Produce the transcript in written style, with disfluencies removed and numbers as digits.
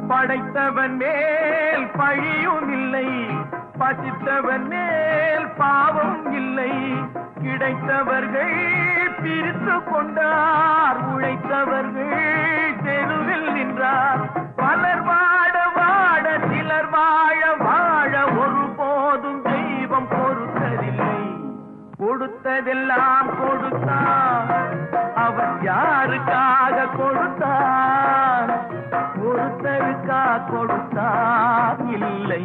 படைத்தவன் மேல் பழியும் இல்லை, பசித்தவன் மேல் பாவம் இல்லை. கிடைத்தவர்கள் பிரித்து கொண்டார், உழைத்தவர்கள் தெருவில் நின்றார். பலர் வாட வாட சிலர் வாழ வாழ ஒருபோதும் தெய்வம் பொறுத்ததில்லை. கொடுத்ததெல்லாம் கொடுத்தான், அவன் யாருக்காக கொடுத்தான்? ஒருத்தருக்கா கொடுத்தான் இல்லை.